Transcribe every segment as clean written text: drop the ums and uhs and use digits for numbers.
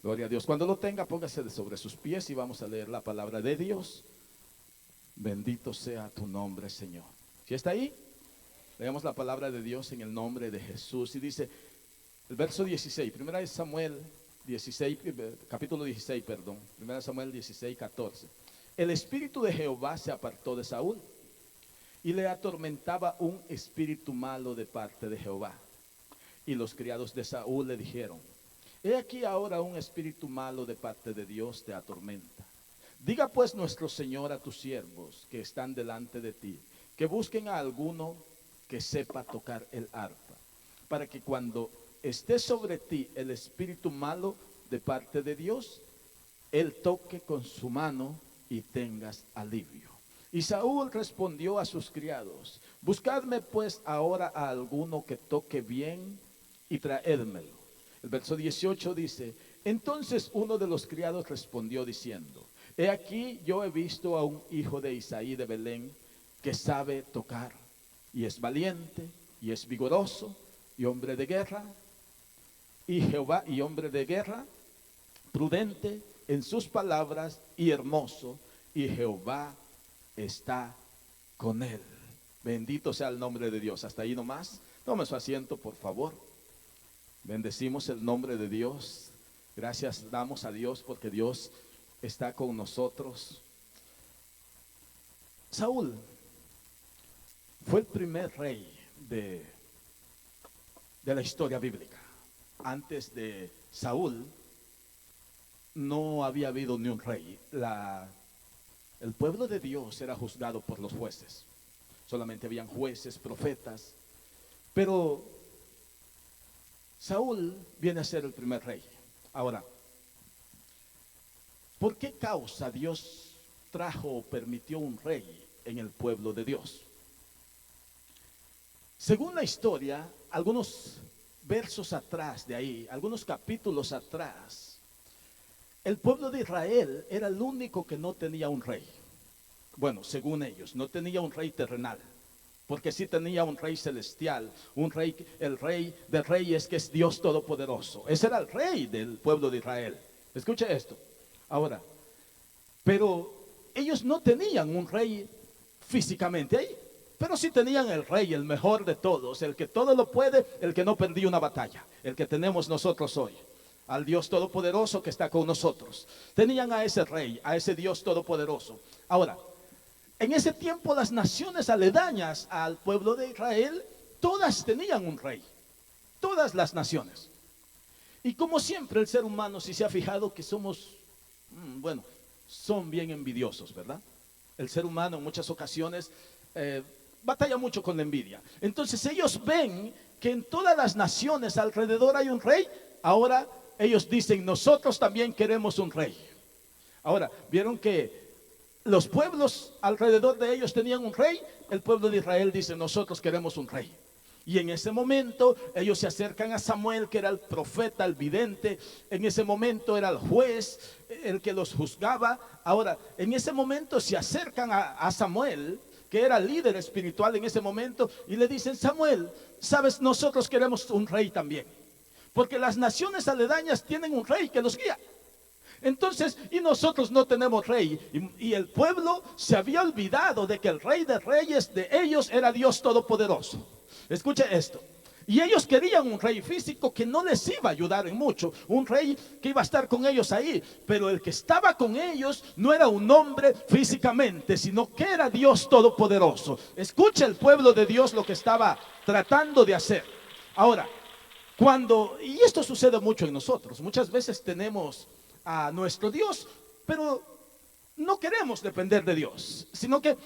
Gloria a Dios. Cuando lo tenga, póngase de sobre sus pies y vamos a leer la palabra de Dios. Bendito sea tu nombre, Señor. ¿Sí está ahí? Leemos la palabra de Dios en el nombre de Jesús. Y dice el verso 16, primera de Samuel 16, capítulo 16, perdón. Primera de Samuel 16, 14. El espíritu de Jehová se apartó de Saúl y le atormentaba un espíritu malo de parte de Jehová. Y los criados de Saúl le dijeron: he aquí ahora un espíritu malo de parte de Dios te atormenta. Diga pues nuestro Señor a tus siervos que están delante de ti, que busquen a alguno que sepa tocar el arpa, para que cuando esté sobre ti el espíritu malo de parte de Dios, él toque con su mano y tengas alivio. Y Saúl respondió a sus criados: buscadme pues ahora a alguno que toque bien y traédmelo. El verso 18 dice: entonces uno de los criados respondió diciendo: he aquí yo he visto a un hijo de Isaí de Belén que sabe tocar, y es valiente, y es vigoroso, y hombre de guerra, y Jehová, y hombre de guerra, prudente en sus palabras, y hermoso, y Jehová está con él. Bendito sea el nombre de Dios. Hasta ahí nomás. Tome su asiento, por favor. Bendecimos el nombre de Dios. Gracias damos a Dios porque Dios está con nosotros. Saúl fue el primer rey de la historia bíblica. Antes de Saúl no había habido ni un rey. El pueblo de Dios era juzgado por los jueces. Solamente habían jueces, profetas. Pero Saúl viene a ser el primer rey. Ahora, ¿por qué causa Dios trajo o permitió un rey en el pueblo de Dios? Según la historia, algunos versos atrás de ahí, algunos capítulos atrás, el pueblo de Israel era el único que no tenía un rey. Bueno, según ellos, no tenía un rey terrenal, porque sí tenía un rey celestial, un rey, el rey de reyes, que es Dios Todopoderoso. Ese era el rey del pueblo de Israel. Escuche esto. Ahora, pero ellos no tenían un rey físicamente ahí, pero sí tenían el rey, el mejor de todos, el que todo lo puede, el que no perdió una batalla, el que tenemos nosotros hoy, al Dios Todopoderoso que está con nosotros. Tenían a ese rey, a ese Dios Todopoderoso. Ahora, en ese tiempo las naciones aledañas al pueblo de Israel, todas tenían un rey, todas las naciones. Y como siempre el ser humano, si se ha fijado que somos, bueno, son bien envidiosos, ¿verdad? El ser humano en muchas ocasiones batalla mucho con la envidia. Entonces ellos ven que en todas las naciones alrededor hay un rey. Ahora ellos dicen: nosotros también queremos un rey. Ahora, vieron que los pueblos alrededor de ellos tenían un rey. El pueblo de Israel dice: nosotros queremos un rey. Y en ese momento ellos se acercan a Samuel, que era el profeta, el vidente. En ese momento era el juez, el que los juzgaba. Ahora, en ese momento se acercan a Samuel, que era líder espiritual en ese momento, y le dicen: Samuel, sabes, nosotros queremos un rey también, porque las naciones aledañas tienen un rey que los guía. Entonces, y nosotros no tenemos rey. Y el pueblo se había olvidado de que el rey de reyes de ellos era Dios Todopoderoso. Escuche esto. Y ellos querían un rey físico que no les iba a ayudar en mucho, un rey que iba a estar con ellos ahí. Pero el que estaba con ellos no era un hombre físicamente, sino que era Dios Todopoderoso. Escuche el pueblo de Dios lo que estaba tratando de hacer. Ahora, y esto sucede mucho en nosotros, muchas veces tenemos a nuestro Dios, pero no queremos depender de Dios, sino que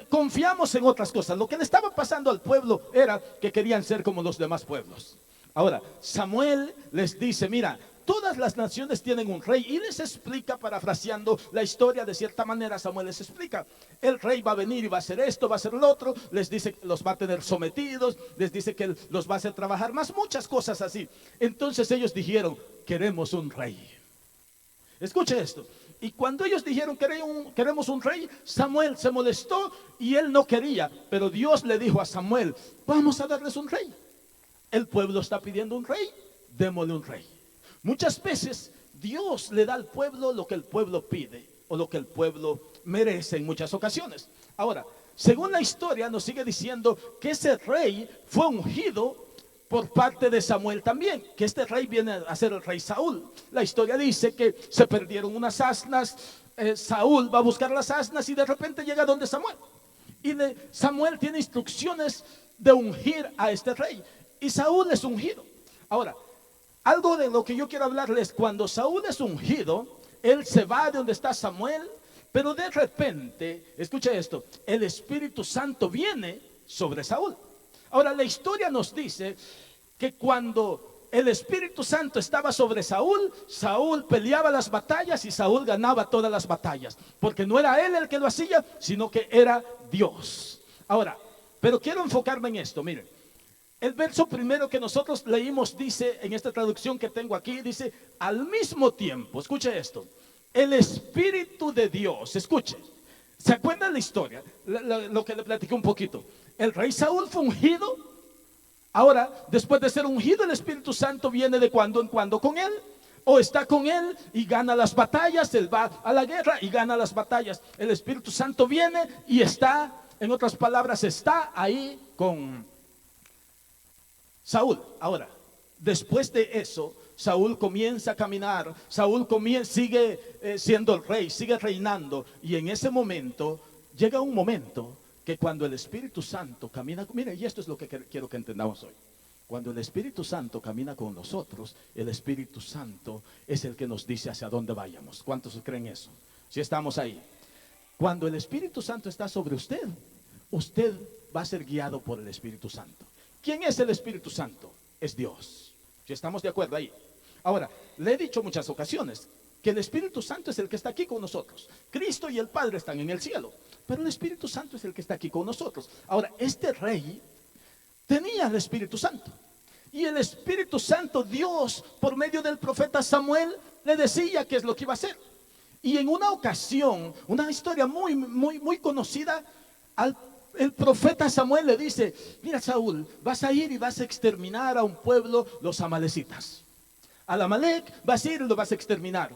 confiamos en otras cosas. Lo que le estaba pasando al pueblo era que querían ser como los demás pueblos. Ahora, Samuel les dice: mira, todas las naciones tienen un rey, y les explica, parafraseando la historia de cierta manera. Samuel les explica: el rey va a venir y va a hacer esto, va a hacer lo otro. Les dice que los va a tener sometidos, les dice que los va a hacer trabajar más, muchas cosas así. Entonces ellos dijeron: queremos un rey. Escuche esto. Y cuando ellos dijeron: queremos un rey, Samuel se molestó y él no quería. Pero Dios le dijo a Samuel: vamos a darles un rey. El pueblo está pidiendo un rey, démosle un rey. Muchas veces Dios le da al pueblo lo que el pueblo pide o lo que el pueblo merece en muchas ocasiones. Ahora, según la historia nos sigue diciendo que ese rey fue ungido por parte de Samuel también, que este rey viene a ser el rey Saúl. La historia dice que se perdieron unas asnas, Saúl va a buscar las asnas y de repente llega donde Samuel. Y Samuel tiene instrucciones de ungir a este rey y Saúl es ungido. Ahora, algo de lo que yo quiero hablarles, cuando Saúl es ungido, él se va de donde está Samuel, pero de repente, escucha esto, el Espíritu Santo viene sobre Saúl. Ahora, la historia nos dice que cuando el Espíritu Santo estaba sobre Saúl, Saúl peleaba las batallas y Saúl ganaba todas las batallas, porque no era él el que lo hacía, sino que era Dios. Ahora, pero quiero enfocarme en esto, miren. El verso primero que nosotros leímos dice, en esta traducción que tengo aquí, dice, al mismo tiempo, escuche esto, el Espíritu de Dios, escuche, ¿se acuerdan la historia? Lo que le platiqué un poquito. El rey Saúl fue ungido. Ahora, después de ser ungido, el Espíritu Santo viene de cuando en cuando con él, o está con él y gana las batallas. Él va a la guerra y gana las batallas. El Espíritu Santo viene y está, en otras palabras, está ahí con Saúl. Ahora, después de eso, Saúl comienza a caminar, Saúl sigue siendo el rey, sigue reinando, y en ese momento, llega un momento que cuando el Espíritu Santo camina, mire, y esto es lo que quiero que entendamos hoy. Cuando el Espíritu Santo camina con nosotros, el Espíritu Santo es el que nos dice hacia dónde vayamos. ¿Cuántos creen eso? Si estamos ahí. Cuando el Espíritu Santo está sobre usted, usted va a ser guiado por el Espíritu Santo. ¿Quién es el Espíritu Santo? Es Dios. Si estamos de acuerdo ahí. Ahora, le he dicho muchas ocasiones que el Espíritu Santo es el que está aquí con nosotros. Cristo y el Padre están en el cielo, pero el Espíritu Santo es el que está aquí con nosotros. Ahora, este rey tenía el Espíritu Santo, y el Espíritu Santo, Dios, por medio del profeta Samuel, le decía qué es lo que iba a hacer. Y en una ocasión, una historia muy conocida, el profeta Samuel le dice, mira Saúl, vas a ir y vas a exterminar a un pueblo, los amalecitas. Al Amalec vas a ir y lo vas a exterminar.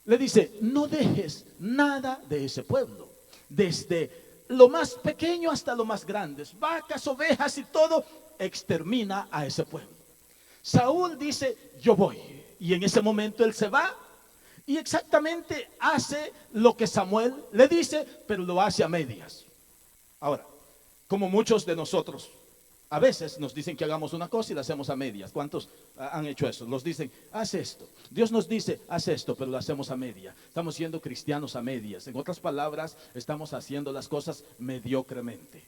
Le dice, no dejes nada de ese pueblo, desde lo más pequeño hasta lo más grande, vacas, ovejas y todo, extermina a ese pueblo. Saúl dice, yo voy. Y en ese momento él se va y exactamente hace lo que Samuel le dice, pero lo hace a medias. Ahora, como muchos de nosotros, a veces nos dicen que hagamos una cosa y la hacemos a medias. ¿Cuántos han hecho eso? Nos dicen, haz esto. Dios nos dice, haz esto, pero lo hacemos a media. Estamos siendo cristianos a medias. En otras palabras, estamos haciendo las cosas mediocremente.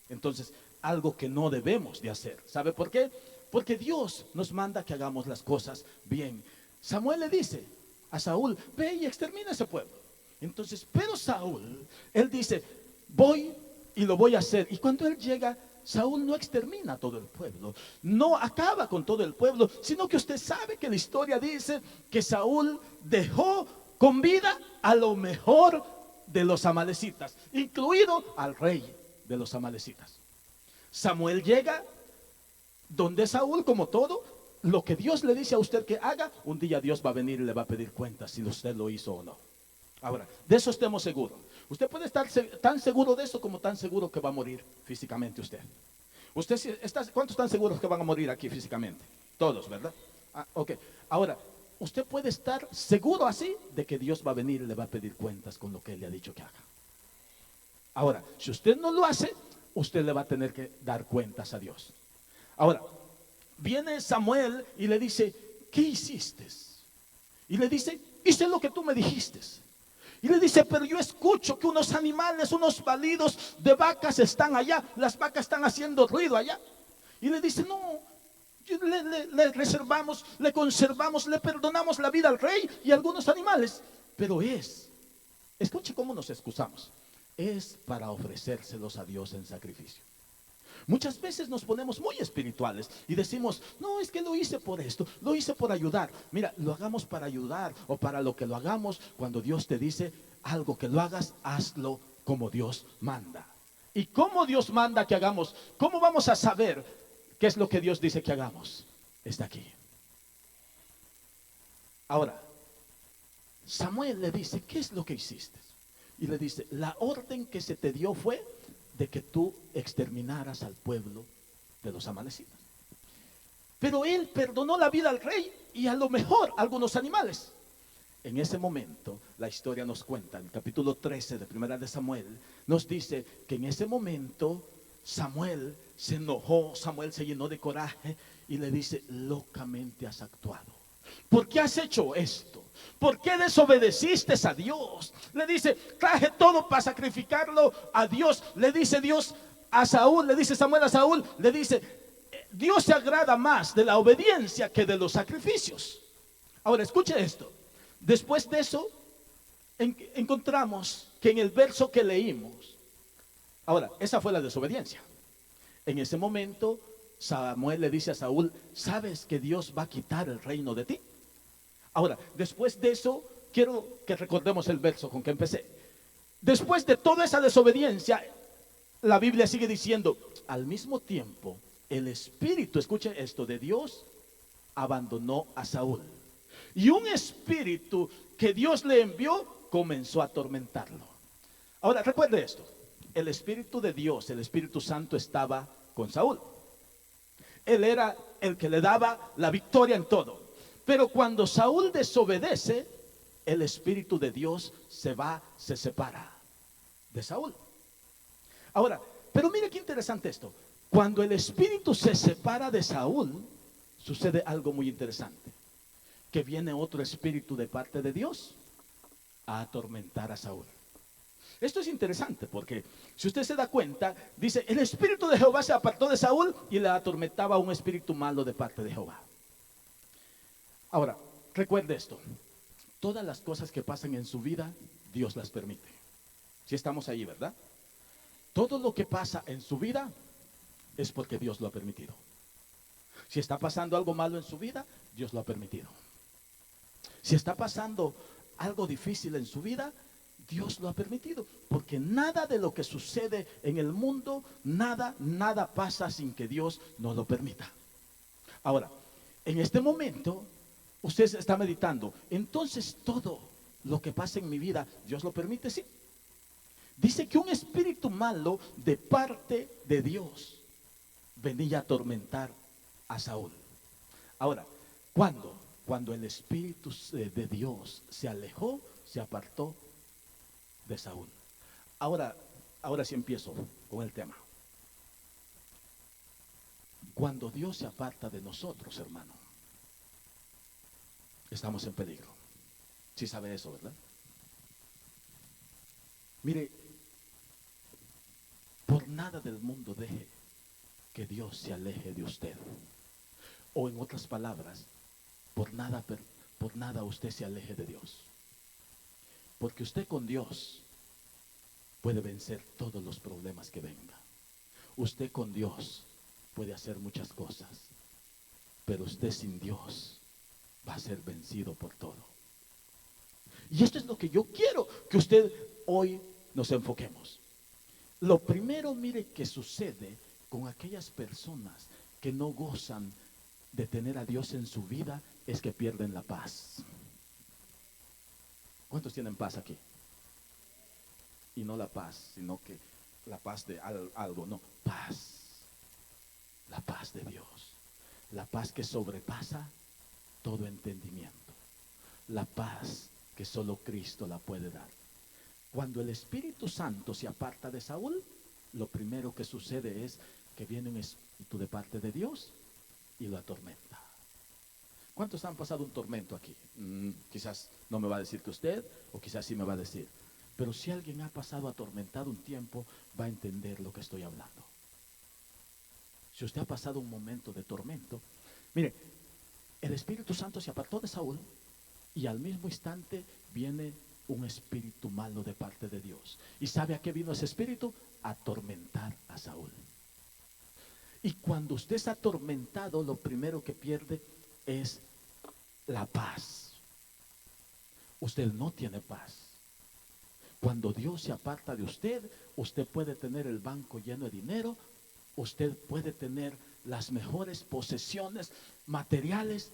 Entonces, algo que no debemos de hacer. ¿Sabe por qué? Porque Dios nos manda que hagamos las cosas bien. Samuel le dice a Saúl, ve y extermina ese pueblo. Entonces, pero Saúl, él dice, voy y lo voy a hacer. Y cuando él llega, Saúl no extermina a todo el pueblo, no acaba con todo el pueblo, sino que usted sabe que la historia dice que Saúl dejó con vida a lo mejor de los amalecitas, incluido al rey de los amalecitas. Samuel llega donde Saúl, como todo, lo que Dios le dice a usted que haga, un día Dios va a venir y le va a pedir cuentas si usted lo hizo o no. Ahora, de eso estemos seguros. Usted puede estar tan seguro de eso como tan seguro que va a morir físicamente usted. ¿Cuántos están seguros que van a morir aquí físicamente? Todos, ¿verdad? Ok. Ahora, usted puede estar seguro así de que Dios va a venir y le va a pedir cuentas con lo que Él le ha dicho que haga. Ahora, si usted no lo hace, usted le va a tener que dar cuentas a Dios. Ahora, viene Samuel y le dice, ¿qué hiciste? Y le dice, hice lo que tú me dijiste. Y le dice, pero yo escucho que unos animales, unos balidos de vacas están allá. Las vacas están haciendo ruido allá. Y le dice, no, le reservamos, le conservamos, le perdonamos la vida al rey y a algunos animales. Pero escuche cómo nos excusamos. Es para ofrecérselos a Dios en sacrificio. Muchas veces nos ponemos muy espirituales y decimos, no, es que lo hice por esto, lo hice por ayudar. Mira, lo hagamos para ayudar o para lo que lo hagamos. Cuando Dios te dice algo que lo hagas, hazlo como Dios manda. ¿Y cómo Dios manda que hagamos? ¿Cómo vamos a saber qué es lo que Dios dice que hagamos? Está aquí. Ahora, Samuel le dice, ¿qué es lo que hiciste? Y le dice, la orden que se te dio fue de que tú exterminaras al pueblo de los amalecitas. Pero él perdonó la vida al rey y a lo mejor a algunos animales. En ese momento, la historia nos cuenta, en el capítulo 13 de Primera de Samuel, nos dice que en ese momento Samuel se enojó, Samuel se llenó de coraje y le dice, locamente has actuado. ¿Por qué has hecho esto? ¿Por qué desobedeciste a Dios? Le dice, traje todo para sacrificarlo a Dios. Le dice Dios a Saúl, le dice Samuel a Saúl, le dice, Dios se agrada más de la obediencia que de los sacrificios. Ahora escuche esto. Después de eso, encontramos que en el verso que leímos, ahora, esa fue la desobediencia. En ese momento, Samuel le dice a Saúl, ¿sabes que Dios va a quitar el reino de ti? Ahora, después de eso, quiero que recordemos el verso con que empecé. Después de toda esa desobediencia, la Biblia sigue diciendo, al mismo tiempo, el Espíritu, escuche esto, de Dios abandonó a Saúl. Y un espíritu que Dios le envió comenzó a atormentarlo. Ahora, recuerde esto. El Espíritu de Dios, el Espíritu Santo estaba con Saúl. Él era el que le daba la victoria en todo. Pero cuando Saúl desobedece, el Espíritu de Dios se separa de Saúl. Ahora, pero mire qué interesante esto. Cuando el Espíritu se separa de Saúl, sucede algo muy interesante. Que viene otro espíritu de parte de Dios a atormentar a Saúl. Esto es interesante porque si usted se da cuenta, dice, el espíritu de Jehová se apartó de Saúl y le atormentaba un espíritu malo de parte de Jehová. Ahora, recuerde esto, todas las cosas que pasan en su vida, Dios las permite. Si estamos ahí, ¿verdad? Todo lo que pasa en su vida es porque Dios lo ha permitido. Si está pasando algo malo en su vida, Dios lo ha permitido. Si está pasando algo difícil en su vida, Dios lo ha permitido. Porque nada de lo que sucede en el mundo, nada pasa sin que Dios no lo permita. Ahora, en este momento, usted está meditando. Entonces todo lo que pasa en mi vida, ¿Dios lo permite? Sí. Dice que un espíritu malo de parte de Dios venía a atormentar a Saúl. Ahora, ¿cuándo? Cuando el Espíritu de Dios se alejó, se apartó de Saúl. Ahora sí empiezo con el tema. Cuando Dios se aparta de nosotros, hermano, estamos en peligro. Sí sabe eso, ¿verdad? Mire, por nada del mundo deje que Dios se aleje de usted. O en otras palabras, por nada usted se aleje de Dios. Porque usted con Dios puede vencer todos los problemas que vengan. Usted con Dios puede hacer muchas cosas. Pero usted sin Dios va a ser vencido por todo. Y esto es lo que yo quiero que usted hoy nos enfoquemos. Lo primero, mire, que sucede con aquellas personas que no gozan de tener a Dios en su vida es que pierden la paz. ¿Cuántos tienen paz aquí? Y no la paz, sino que la paz de algo, no, paz. La paz de Dios. La paz que sobrepasa todo entendimiento. La paz que solo Cristo la puede dar. Cuando el Espíritu Santo se aparta de Saúl, lo primero que sucede es que viene un espíritu de parte de Dios y lo atormenta. ¿Cuántos han pasado un tormento aquí? Quizás no me va a decir que usted, o quizás sí me va a decir. Pero si alguien ha pasado atormentado un tiempo, va a entender lo que estoy hablando. Si usted ha pasado un momento de tormento, mire, el Espíritu Santo se apartó de Saúl y al mismo instante viene un espíritu malo de parte de Dios. ¿Y sabe a qué vino ese espíritu? A atormentar a Saúl. Y cuando usted es atormentado, lo primero que pierde es la paz. Usted no tiene paz. Cuando Dios se aparta de usted, usted puede tener el banco lleno de dinero, usted puede tener las mejores posesiones materiales,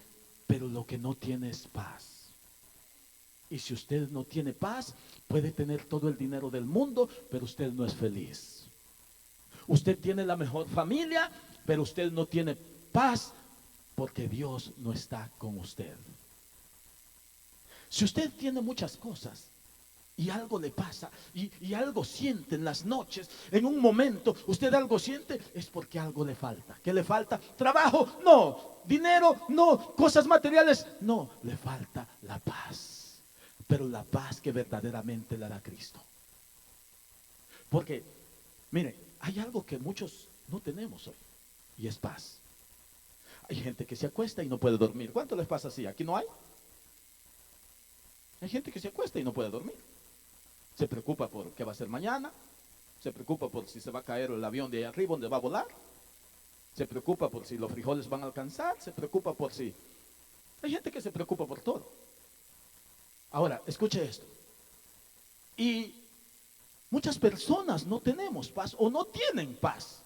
pero lo que no tiene es paz. Y si usted no tiene paz, puede tener todo el dinero del mundo, pero usted no es feliz. Usted tiene la mejor familia, pero usted no tiene paz porque Dios no está con usted. Si usted tiene muchas cosas y algo le pasa y algo siente en las noches, en un momento usted algo siente, es porque algo le falta. ¿Qué le falta? Trabajo, no. Dinero, no. Cosas materiales, no. Le falta la paz. Pero la paz que verdaderamente le da Cristo. Porque, mire, hay algo que muchos no tenemos hoy y es paz. Hay gente que se acuesta y no puede dormir. ¿Cuánto les pasa así? ¿Aquí no hay? Hay gente que se acuesta y no puede dormir. Se preocupa por qué va a ser mañana. Se preocupa por si se va a caer el avión de ahí arriba donde va a volar. Se preocupa por si los frijoles van a alcanzar. Se preocupa por si... Hay gente que se preocupa por todo. Ahora, escuche esto. Y muchas personas no tenemos paz o no tienen paz.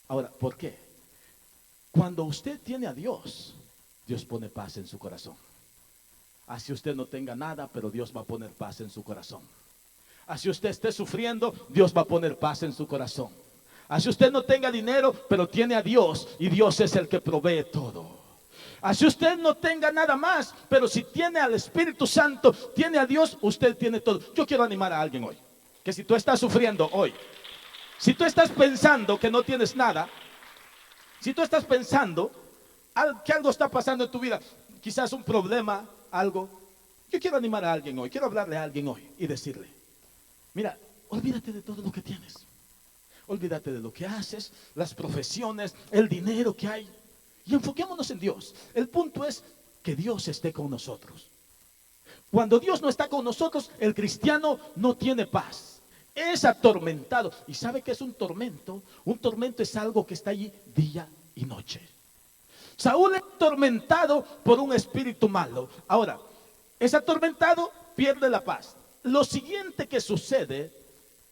Ahora, ¿por qué? Cuando usted tiene a Dios, Dios pone paz en su corazón. Así usted no tenga nada, pero Dios va a poner paz en su corazón. Así usted esté sufriendo, Dios va a poner paz en su corazón. Así usted no tenga dinero, pero tiene a Dios y Dios es el que provee todo. Así usted no tenga nada más, pero si tiene al Espíritu Santo, tiene a Dios, usted tiene todo. Yo quiero animar a alguien hoy, que si tú estás sufriendo hoy, si tú estás pensando que no tienes nada, si tú estás pensando que algo está pasando en tu vida, quizás un problema, algo, yo quiero animar a alguien hoy, quiero hablarle a alguien hoy y decirle, mira, olvídate de todo lo que tienes, olvídate de lo que haces, las profesiones, el dinero que hay. Y enfoquémonos en Dios. El punto es que Dios esté con nosotros. Cuando Dios no está con nosotros, el cristiano no tiene paz. Es atormentado. ¿Y sabe qué es un tormento? Un tormento es algo que está allí día y noche. Saúl es atormentado por un espíritu malo. Ahora, es atormentado, pierde la paz. Lo siguiente que sucede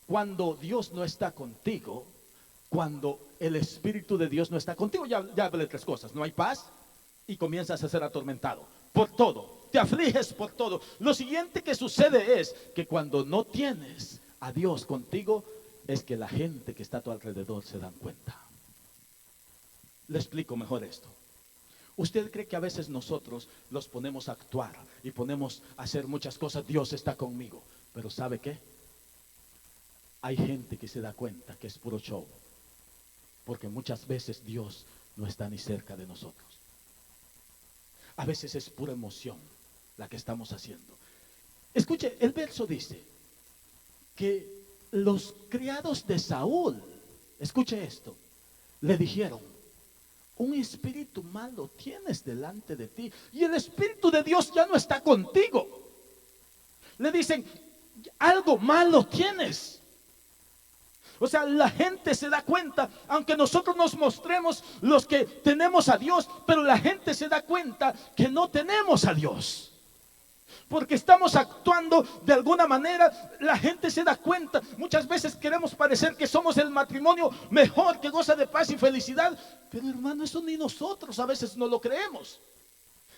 cuando Dios no está contigo, cuando el Espíritu de Dios no está contigo, ya hablé tres cosas. No hay paz y comienzas a ser atormentado por todo. Te afliges por todo. Lo siguiente que sucede es que cuando no tienes a Dios contigo, es que la gente que está a tu alrededor se dan cuenta. Le explico mejor esto. ¿Usted cree que a veces nosotros los ponemos a actuar y ponemos a hacer muchas cosas? Dios está conmigo. Pero ¿sabe qué? Hay gente que se da cuenta que es puro show. Porque muchas veces Dios no está ni cerca de nosotros. A veces es pura emoción la que estamos haciendo. Escuche, el verso dice que los criados de Saúl, escuche esto, le dijeron, un espíritu malo tienes delante de ti y el Espíritu de Dios ya no está contigo. Le dicen, algo malo tienes. O sea, la gente se da cuenta, aunque nosotros nos mostremos los que tenemos a Dios, pero la gente se da cuenta que no tenemos a Dios. Porque estamos actuando de alguna manera, la gente se da cuenta. Muchas veces queremos parecer que somos el matrimonio mejor, que goza de paz y felicidad. Pero hermano, eso ni nosotros a veces no lo creemos.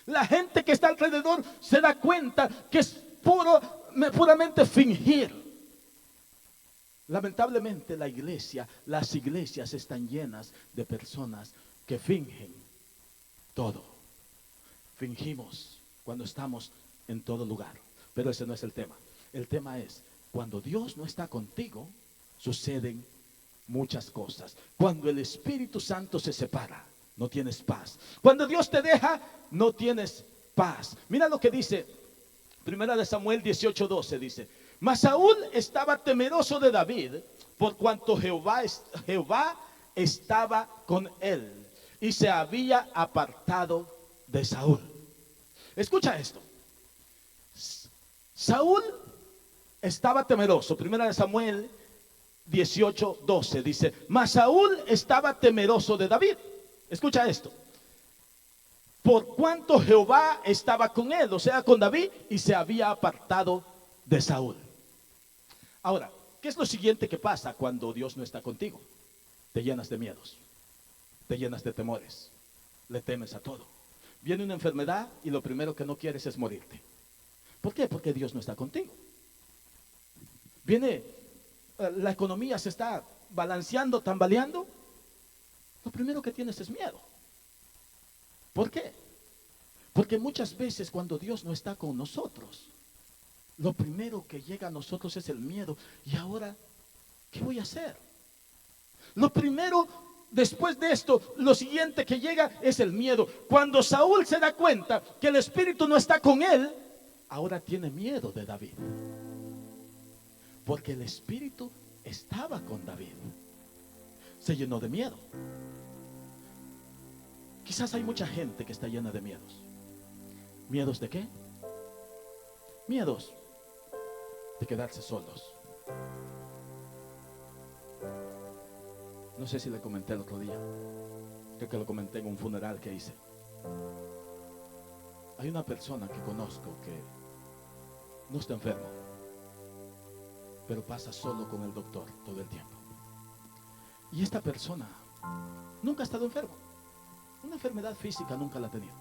La gente que está alrededor se da cuenta que es puramente fingir. Lamentablemente la iglesia, las iglesias están llenas de personas que fingen todo. Fingimos cuando estamos en todo lugar. Pero ese no es el tema. El tema es, cuando Dios no está contigo, suceden muchas cosas. Cuando el Espíritu Santo se separa, no tienes paz. Cuando Dios te deja, no tienes paz. Mira lo que dice, 1 Samuel 18:12 dice, mas Saúl estaba temeroso de David, por cuanto Jehová estaba con él, y se había apartado de Saúl. Escucha esto. Saúl estaba temeroso. 1 Samuel 18:12 dice, mas Saúl estaba temeroso de David. Escucha esto. Por cuanto Jehová estaba con él, o sea, con David, y se había apartado de Saúl. Ahora, ¿qué es lo siguiente que pasa cuando Dios no está contigo? Te llenas de miedos, te llenas de temores, le temes a todo. Viene una enfermedad y lo primero que no quieres es morirte. ¿Por qué? Porque Dios no está contigo. Viene, la economía se está balanceando, tambaleando. Lo primero que tienes es miedo. ¿Por qué? Porque muchas veces cuando Dios no está con nosotros, lo primero que llega a nosotros es el miedo. Y ahora, ¿qué voy a hacer? Lo primero, después de esto, lo siguiente que llega es el miedo. Cuando Saúl se da cuenta que el Espíritu no está con él, ahora tiene miedo de David. Porque el Espíritu estaba con David. Se llenó de miedo. Quizás hay mucha gente que está llena de miedos. ¿Miedos de qué? Miedos de quedarse solos. No sé si le comenté el otro día. Creo que lo comenté en un funeral que hice. Hay una persona que conozco que no está enfermo, pero pasa solo con el doctor todo el tiempo. Y esta persona nunca ha estado enfermo. Una enfermedad física nunca la ha tenido.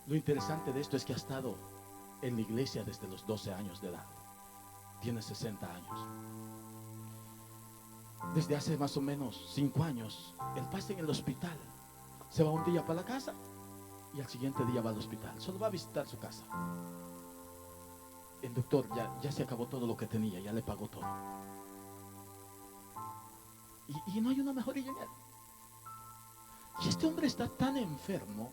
Lo interesante de esto es que ha estado en la iglesia desde los 12 años de edad. Tiene 60 años. Desde hace más o menos 5 años, él pasa en el hospital. Se va un día para la casa y al siguiente día va al hospital. Solo va a visitar su casa. El doctor ya se acabó todo lo que tenía, ya le pagó todo. Y no hay una mejoría en él. Y este hombre está tan enfermo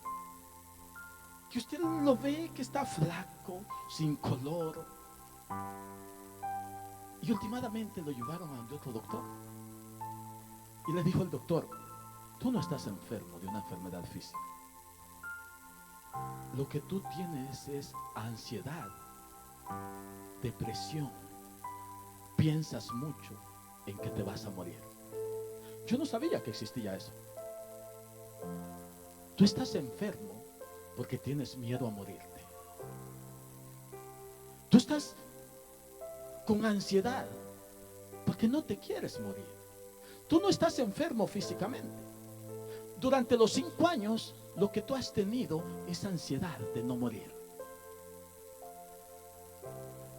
que usted lo ve que está flaco, sin color. Y últimamente lo llevaron a otro doctor. Y le dijo el doctor: tú no estás enfermo de una enfermedad física. Lo que tú tienes es ansiedad, depresión. Piensas mucho en que te vas a morir. Yo no sabía que existía eso. Tú estás enfermo porque tienes miedo a morirte. Tú estás con ansiedad porque no te quieres morir. Tú no estás enfermo físicamente. Durante los 5 años lo que tú has tenido es ansiedad de no morir.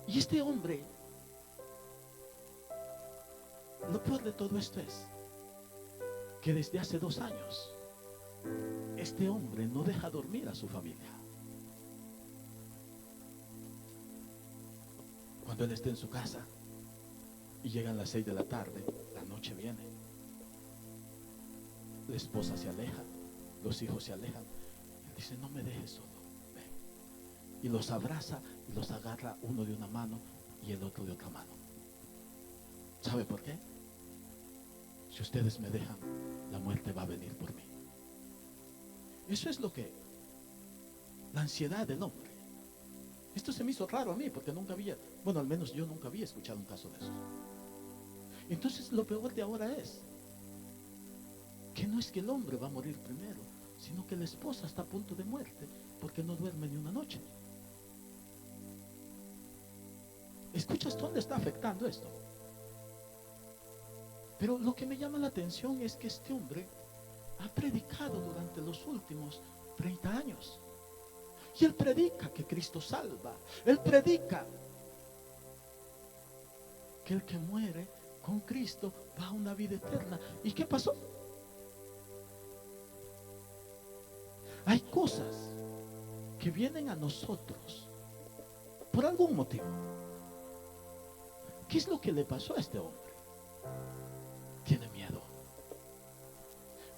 Y este hombre, lo peor de todo esto es que desde hace 2 años este hombre no deja dormir a su familia. Cuando él está en su casa y llegan las 6 de la tarde, la noche viene. La esposa se aleja, los hijos se alejan. Él dice: no me dejes solo, ven. Y los abraza y los agarra, uno de una mano y el otro de otra mano. ¿Sabe por qué? Si ustedes me dejan, la muerte va a venir por mí. Eso es lo que, la ansiedad del hombre. Esto se me hizo raro a mí porque nunca había, bueno, al menos yo nunca había escuchado un caso de esos. Entonces lo peor de ahora es que no es que el hombre va a morir primero, sino que la esposa está a punto de muerte porque no duerme ni una noche. ¿Escuchas dónde está afectando esto? Pero lo que me llama la atención es que este hombre ha predicado durante los últimos 30 años. Y él predica que Cristo salva. Él predica que el que muere con Cristo va a una vida eterna. ¿Y qué pasó? Hay cosas que vienen a nosotros por algún motivo. ¿Qué es lo que le pasó a este hombre? Tiene miedo.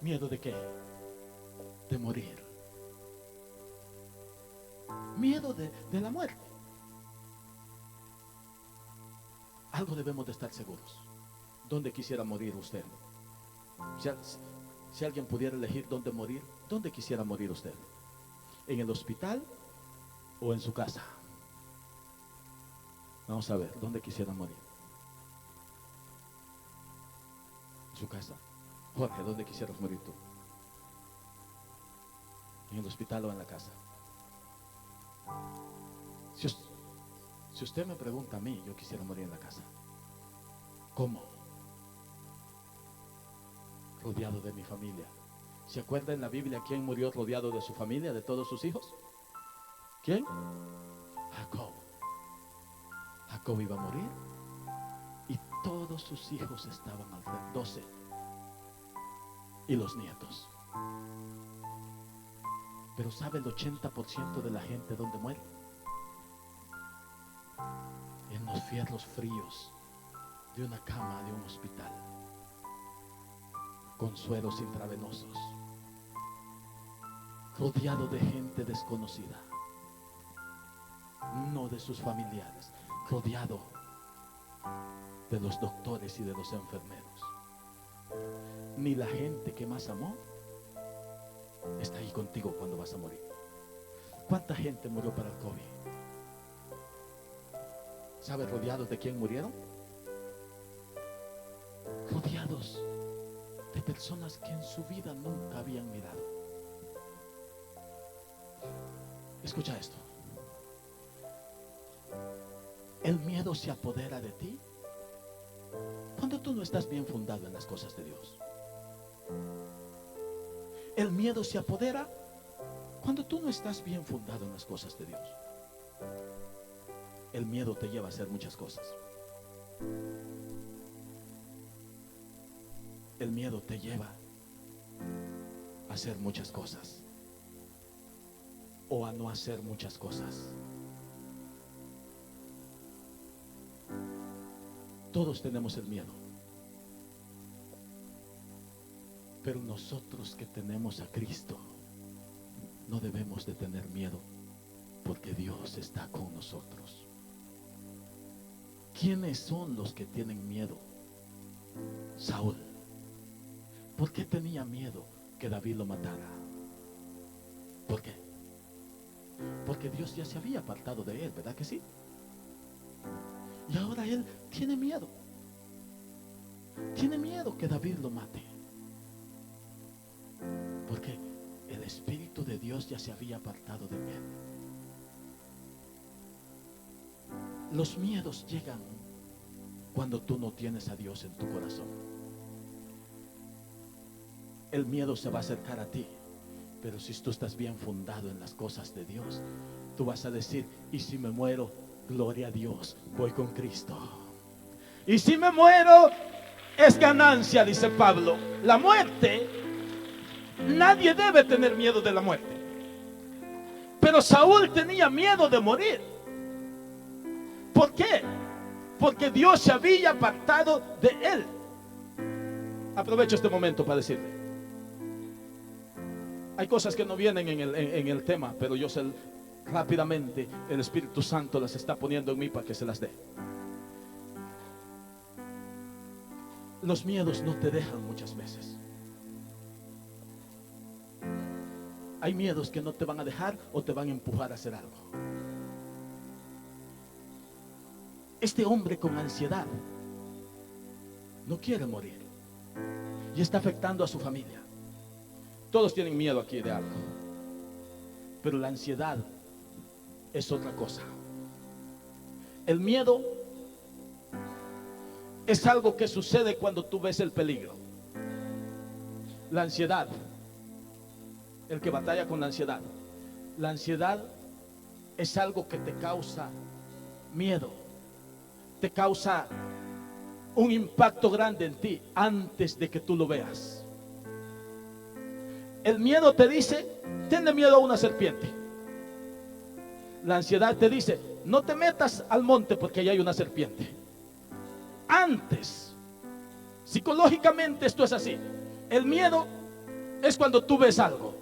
¿Miedo de qué? De morir. Miedo de la muerte. Algo debemos de estar seguros. ¿Dónde quisiera morir usted? Si alguien pudiera elegir dónde morir, ¿dónde quisiera morir usted? ¿En el hospital o en su casa? Vamos a ver, ¿dónde quisiera morir? ¿En su casa? Jorge, ¿dónde quisieras morir tú? ¿En el hospital o en la casa? Si usted me pregunta a mí, yo quisiera morir en la casa. ¿Cómo? Rodeado de mi familia. ¿Se acuerda en la Biblia quién murió rodeado de su familia, de todos sus hijos? ¿Quién? Jacob iba a morir y todos sus hijos estaban alrededor, 12, y los nietos. Pero ¿sabe el 80% de la gente dónde muere? En los fierros fríos de una cama de un hospital, con sueros intravenosos, rodeado de gente desconocida, no de sus familiares, rodeado de los doctores y de los enfermeros. Ni la gente que más amó está ahí contigo cuando vas a morir. ¿Cuánta gente murió para el COVID? ¿Sabe rodeados de quién murieron? Rodeados de personas que en su vida nunca habían mirado. Escucha esto. El miedo se apodera de ti cuando tú no estás bien fundado en las cosas de Dios. El miedo se apodera cuando tú no estás bien fundado en las cosas de Dios. El miedo te lleva a hacer muchas cosas. El miedo te lleva a hacer muchas cosas o a no hacer muchas cosas. Todos tenemos el miedo, pero nosotros que tenemos a Cristo no debemos de tener miedo, porque Dios está con nosotros. ¿Quiénes son los que tienen miedo? Saúl. ¿Por qué tenía miedo que David lo matara? ¿Por qué? Porque Dios ya se había apartado de él, ¿verdad que sí? Y ahora él tiene miedo. Tiene miedo que David lo mate. Porque el Espíritu de Dios ya se había apartado de él. Los miedos llegan cuando tú no tienes a Dios en tu corazón. El miedo se va a acercar a ti, pero si tú estás bien fundado en las cosas de Dios, tú vas a decir: y si me muero, gloria a Dios, voy con Cristo. Y si me muero, es ganancia, dice Pablo. La muerte, nadie debe tener miedo de la muerte, pero Saúl tenía miedo de morir. ¿Por qué? Porque Dios se había apartado de él. Aprovecho este momento para decirle, hay cosas que no vienen en el tema, pero yo sé rápidamente, el Espíritu Santo las está poniendo en mí para que se las dé. Los miedos no te dejan muchas veces. Hay miedos que no te van a dejar o te van a empujar a hacer algo. Este hombre con ansiedad no quiere morir y está afectando a su familia. Todos tienen miedo aquí de algo, pero la ansiedad es otra cosa. El miedo es algo que sucede cuando tú ves el peligro. La ansiedad, el que batalla con la ansiedad es algo que te causa miedo, te causa un impacto grande en ti antes de que tú lo veas. El miedo te dice: tenle miedo a una serpiente. La ansiedad te dice: no te metas al monte porque allá hay una serpiente. Antes, psicológicamente esto es así. El miedo es cuando tú ves algo,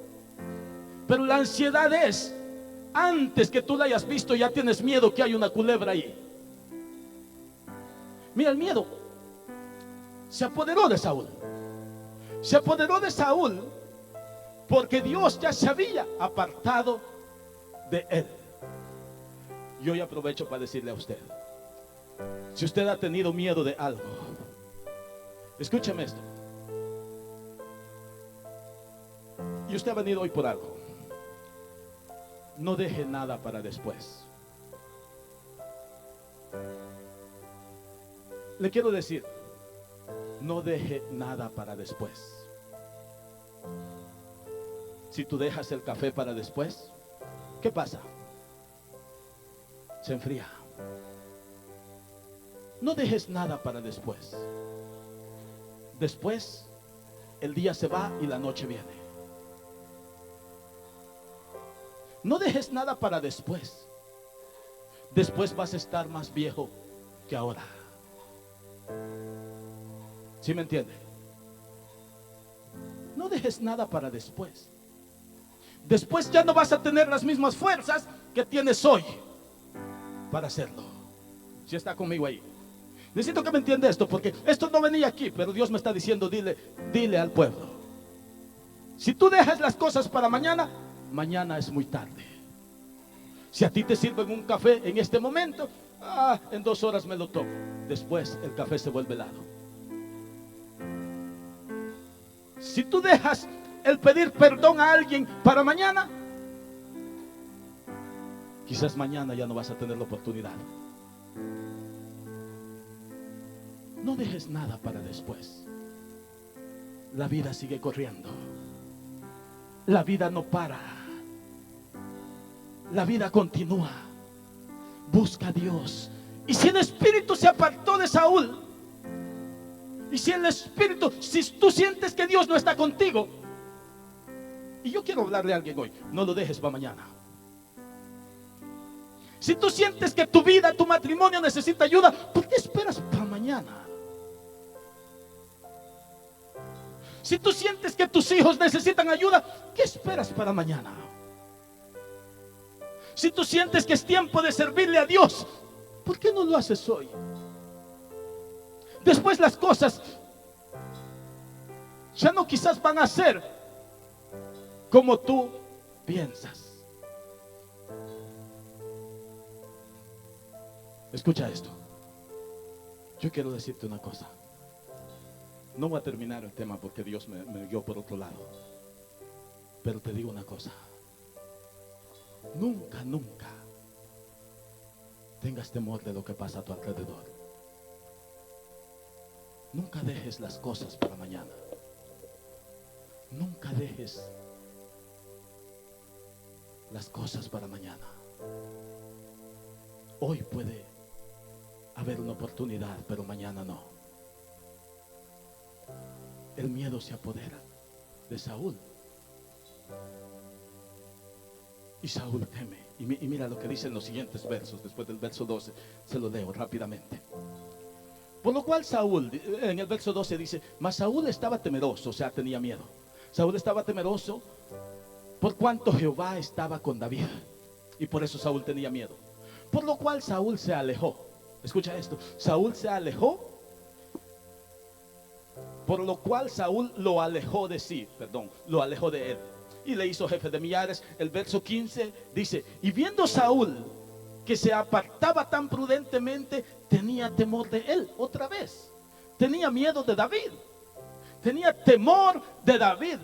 pero la ansiedad es antes que tú la hayas visto, ya tienes miedo que hay una culebra ahí. Mira, el miedo se apoderó de Saúl. Se apoderó de Saúl porque Dios ya se había apartado de él. Y hoy aprovecho para decirle a usted, si usted ha tenido miedo de algo, escúcheme esto, y usted ha venido hoy por algo, no deje nada para después. Le quiero decir, no deje nada para después. Si tú dejas el café para después, ¿qué pasa? Se enfría. No dejes nada para después. Después, el día se va y la noche viene. No dejes nada para después. Después vas a estar más viejo que ahora. ¿Sí me entiende? No dejes nada para después. Después ya no vas a tener las mismas fuerzas que tienes hoy para hacerlo. ¿Sí está conmigo ahí? Necesito que me entienda esto, porque esto no venía aquí, pero Dios me está diciendo, dile al pueblo. Si tú dejas las cosas para mañana, mañana es muy tarde. Si a ti te sirven un café en este momento, en 2 horas me lo tomo. Después el café se vuelve helado. Si tú dejas el pedir perdón a alguien para mañana, quizás mañana ya no vas a tener la oportunidad. No dejes nada para después. La vida sigue corriendo. La vida no para. La vida continúa. Busca a Dios. Y si el espíritu se apartó de Saúl, y si el espíritu, si tú sientes que Dios no está contigo, y yo quiero hablarle a alguien hoy, no lo dejes para mañana. Si tú sientes que tu vida, tu matrimonio necesita ayuda, ¿por qué esperas para mañana? Si tú sientes que tus hijos necesitan ayuda, ¿qué esperas para mañana? Si tú sientes que es tiempo de servirle a Dios, ¿por qué no lo haces hoy? Después las cosas ya no quizás van a ser como tú piensas. Escucha esto. Yo quiero decirte una cosa. No voy a terminar el tema porque Dios me guió por otro lado. Pero te digo una cosa. Nunca, nunca tengas temor de lo que pasa a tu alrededor. Nunca dejes las cosas para mañana. Nunca dejes las cosas para mañana. Hoy puede haber una oportunidad, pero mañana no. El miedo se apodera de Saúl. Y Saúl teme. Y mira lo que dicen los siguientes versos. Después del verso 12, se lo leo rápidamente. Por lo cual Saúl, en el verso 12 dice, mas Saúl estaba temeroso, o sea, tenía miedo. Saúl estaba temeroso por cuanto Jehová estaba con David. Y por eso Saúl tenía miedo. Por lo cual Saúl se alejó. Escucha esto. Saúl se alejó. Por lo cual Saúl lo alejó de sí, lo alejó de él. Y le hizo jefe de millares. El verso 15 dice, y viendo Saúl que se apartaba tan prudentemente, tenía temor de él otra vez. Tenía miedo de David. Tenía temor de David.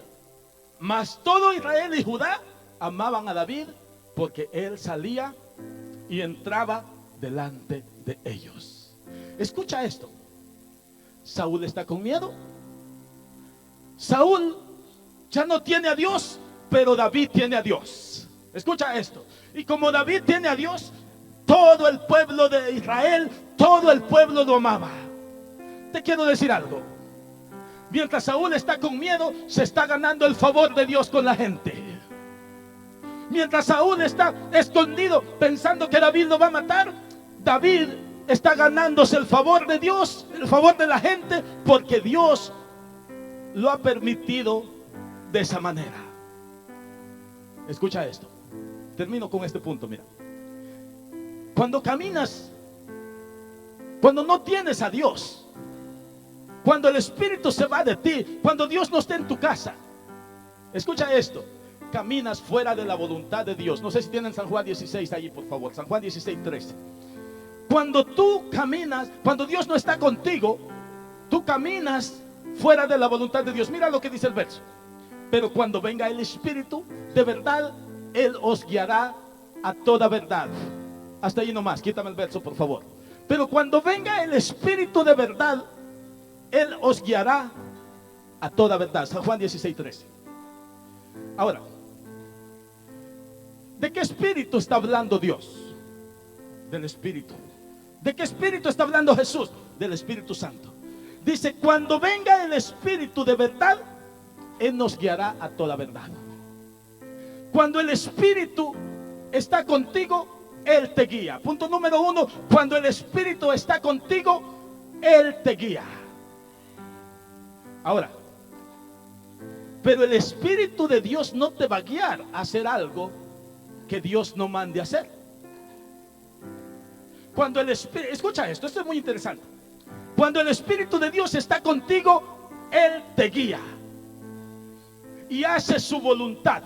Mas todo Israel y Judá amaban a David porque él salía y entraba delante de ellos. Escucha esto. Saúl está con miedo. Saúl ya no tiene a Dios, pero David tiene a Dios. Escucha esto. Y como David tiene a Dios, todo el pueblo de Israel, todo el pueblo lo amaba. Te quiero decir algo. Mientras Saúl está con miedo, se está ganando el favor de Dios con la gente. Mientras Saúl está escondido pensando que David lo va a matar, David está ganándose el favor de Dios, el favor de la gente, porque Dios lo ha permitido de esa manera. Escucha esto. Termino con este punto, mira. Cuando caminas, cuando no tienes a Dios, cuando el Espíritu se va de ti, cuando Dios no está en tu casa, escucha esto, caminas fuera de la voluntad de Dios. No sé si tienen San Juan 16 allí, por favor. San Juan 16:13. Cuando tú caminas, cuando Dios no está contigo, tú caminas fuera de la voluntad de Dios. Mira lo que dice el verso. Pero cuando venga el Espíritu de verdad, Él os guiará a toda verdad. Hasta ahí nomás, quítame el verso, por favor. Pero cuando venga el Espíritu de verdad, Él os guiará a toda verdad. San Juan 16:13. Ahora, ¿de qué espíritu está hablando Dios? Del Espíritu ¿De qué espíritu está hablando Jesús? Del Espíritu Santo. Dice, cuando venga el Espíritu de verdad, Él nos guiará a toda verdad. Cuando el Espíritu está contigo, Él te guía. Punto número 1, cuando el Espíritu está contigo, Él te guía. Ahora, pero el Espíritu de Dios no te va a guiar a hacer algo que Dios no mande a hacer. Cuando el Espíritu, escucha esto es muy interesante. Cuando el Espíritu de Dios está contigo, Él te guía y hace su voluntad.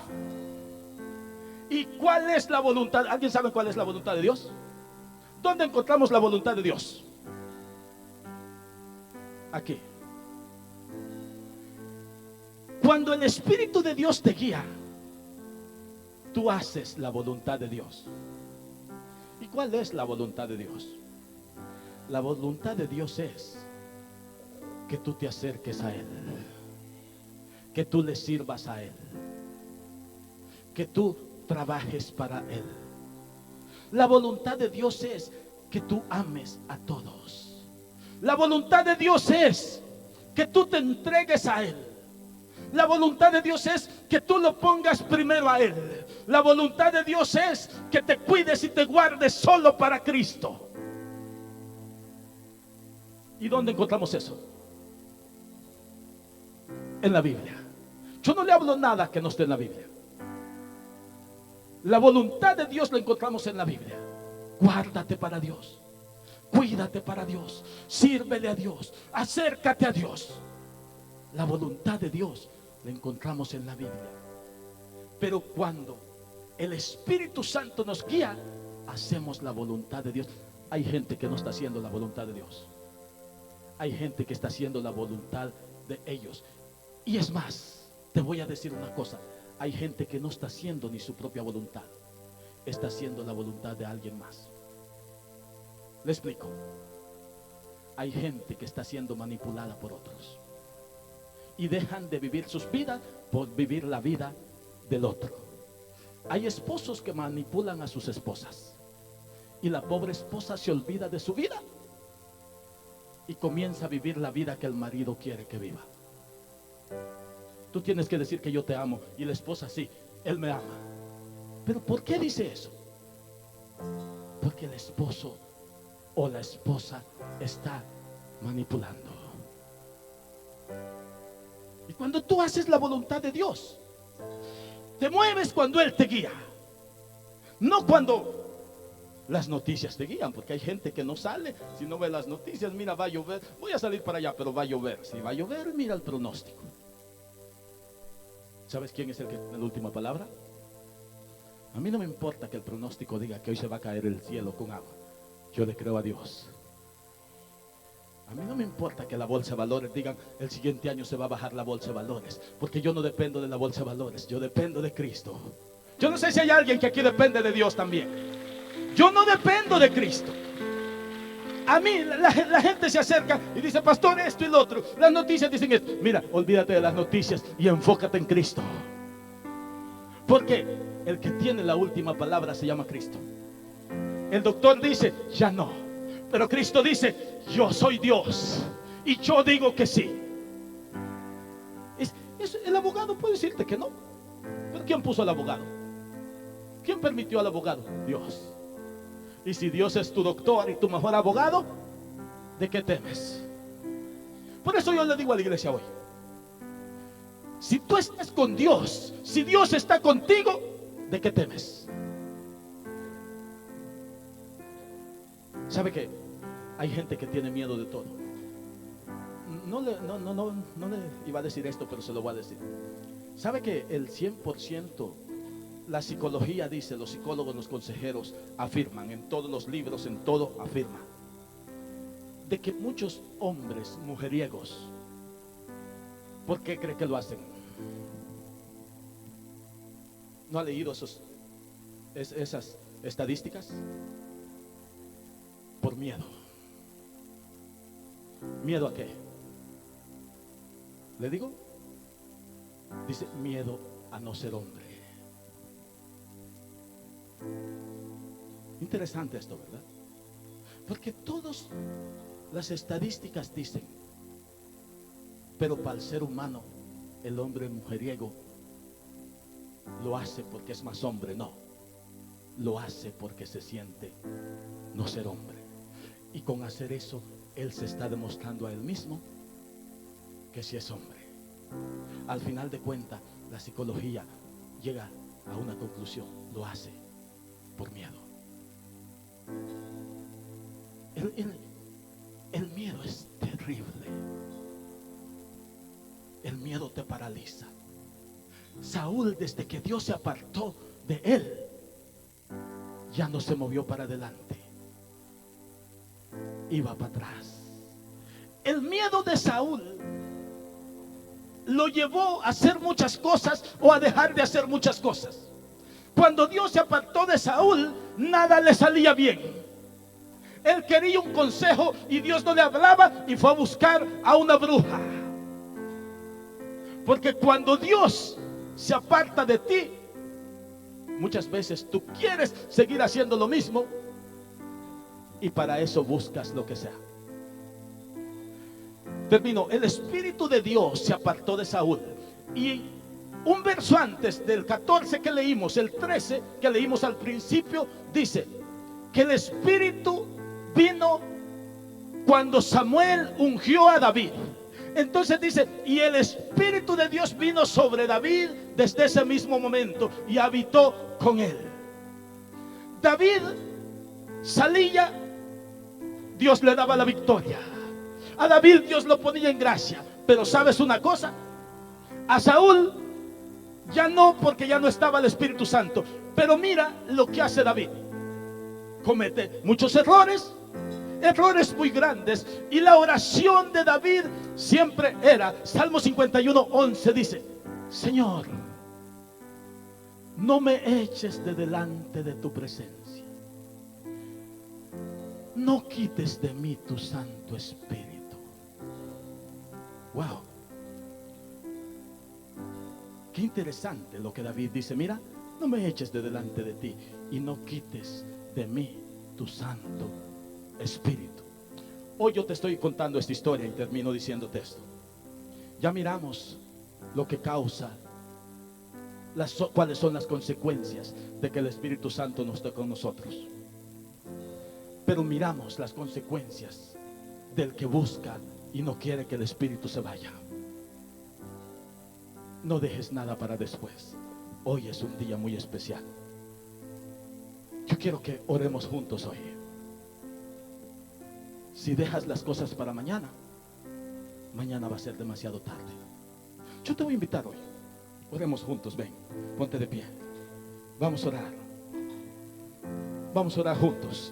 ¿Y cuál es la voluntad? ¿Alguien sabe cuál es la voluntad de Dios? ¿Dónde encontramos la voluntad de Dios? Aquí. Cuando el Espíritu de Dios te guía, tú haces la voluntad de Dios. ¿Y cuál es la voluntad de Dios? La voluntad de Dios es que tú te acerques a Él, que tú le sirvas a Él, que tú trabajes para Él. La voluntad de Dios es que tú ames a todos. La voluntad de Dios es que tú te entregues a Él. La voluntad de Dios es que tú lo pongas primero a Él. La voluntad de Dios es que te cuides y te guardes solo para Cristo. ¿Y dónde encontramos eso? En la Biblia. Yo no le hablo nada que no esté en la Biblia. La voluntad de Dios la encontramos en la Biblia. Guárdate para Dios, cuídate para Dios, sírvele a Dios, acércate a Dios. La voluntad de Dios la encontramos en la Biblia. Pero cuando el Espíritu Santo nos guía, hacemos la voluntad de Dios. Hay gente que no está haciendo la voluntad de Dios. Hay gente que está haciendo la voluntad de ellos. Y es más, te voy a decir una cosa. Hay gente que no está haciendo ni su propia voluntad. Está haciendo la voluntad de alguien más. Le explico. Hay gente que está siendo manipulada por otros. Y dejan de vivir sus vidas por vivir la vida del otro. Hay esposos que manipulan a sus esposas. Y la pobre esposa se olvida de su vida. Y comienza a vivir la vida que el marido quiere que viva. Tú tienes que decir que yo te amo. Y la esposa sí, él me ama. Pero ¿por qué dice eso? Porque el esposo o la esposa está manipulando. Y cuando tú haces la voluntad de Dios, te mueves cuando Él te guía. No cuando las noticias te guían, porque hay gente que no sale. Si no ve las noticias, mira, va a llover, voy a salir para allá, pero va a llover. Si va a llover, mira el pronóstico. ¿Sabes quién es el que tiene la última palabra? A mí no me importa que el pronóstico diga que hoy se va a caer el cielo con agua. Yo le creo a Dios. A mí no me importa que la bolsa de valores digan el siguiente año se va a bajar la bolsa de valores, porque yo no dependo de la bolsa de valores, yo dependo de Cristo. Yo no sé si hay alguien que aquí depende de Dios también. Yo no dependo de Cristo. A mí la gente se acerca y dice, pastor, esto y lo otro. Las noticias dicen esto. Mira, olvídate de las noticias y enfócate en Cristo. Porque el que tiene la última palabra se llama Cristo. El doctor dice, ya no. Pero Cristo dice, yo soy Dios y yo digo que sí. El abogado puede decirte que no. Pero ¿quién puso al abogado? ¿Quién permitió al abogado? Dios. Y si Dios es tu doctor y tu mejor abogado, ¿de qué temes? Por eso yo le digo a la iglesia hoy, si tú estás con Dios, si Dios está contigo, ¿de qué temes? ¿Sabe qué? Hay gente que tiene miedo de todo. No le iba a decir esto, pero se lo voy a decir. ¿Sabe que el 100%, la psicología dice, los psicólogos, los consejeros afirman, en todos los libros, en todo afirman, de que muchos hombres mujeriegos, ¿por qué cree que lo hacen? ¿No ha leído esas estadísticas? Por miedo. ¿Miedo a qué? ¿Le digo? Dice, miedo a no ser hombre. Interesante esto, ¿verdad? Porque todas las estadísticas dicen, pero para el ser humano, el hombre mujeriego lo hace porque es más hombre, no. Lo hace porque se siente no ser hombre. Y con hacer eso, él se está demostrando a él mismo que sí es hombre. Al final de cuentas, la psicología llega a una conclusión: lo hace por miedo. El miedo es terrible. El miedo te paraliza. Saúl, desde que Dios se apartó de él, ya no se movió para adelante, iba para atrás. El miedo de Saúl lo llevó a hacer muchas cosas o a dejar de hacer muchas cosas. Cuando Dios se apartó de Saúl, nada le salía bien. Él quería un consejo y Dios no le hablaba, y fue a buscar a una bruja. Porque cuando Dios se aparta de ti, muchas veces tú quieres seguir haciendo lo mismo, y para eso buscas lo que sea. Termino. El Espíritu de Dios se apartó de Saúl. Y un verso antes del 14 que leímos, el 13 que leímos al principio, dice que el Espíritu vino cuando Samuel ungió a David. Entonces dice, y el Espíritu de Dios vino sobre David desde ese mismo momento y habitó con él. David salía, Dios le daba la victoria. A David Dios lo ponía en gracia. Pero ¿sabes una cosa? A Saúl ya no, porque ya no estaba el Espíritu Santo. Pero mira lo que hace David. Comete muchos errores muy grandes. Y la oración de David siempre era, Salmo 51:11 dice: Señor, no me eches de delante de tu presencia, no quites de mí tu Santo Espíritu. Wow, qué interesante lo que David dice. Mira, no me eches de delante de ti y no quites de mí tu Santo Espíritu. Hoy yo te estoy contando esta historia y termino diciéndote esto. Ya miramos lo que causa, cuáles son las consecuencias de que el Espíritu Santo no esté con nosotros. Pero miramos las consecuencias del que busca y no quiere que el Espíritu se vaya. No dejes nada para después. Hoy es un día muy especial. Yo quiero que oremos juntos hoy. Si dejas las cosas para mañana, mañana va a ser demasiado tarde. Yo te voy a invitar hoy. Oremos juntos, ven, ponte de pie. Vamos a orar. Vamos a orar juntos.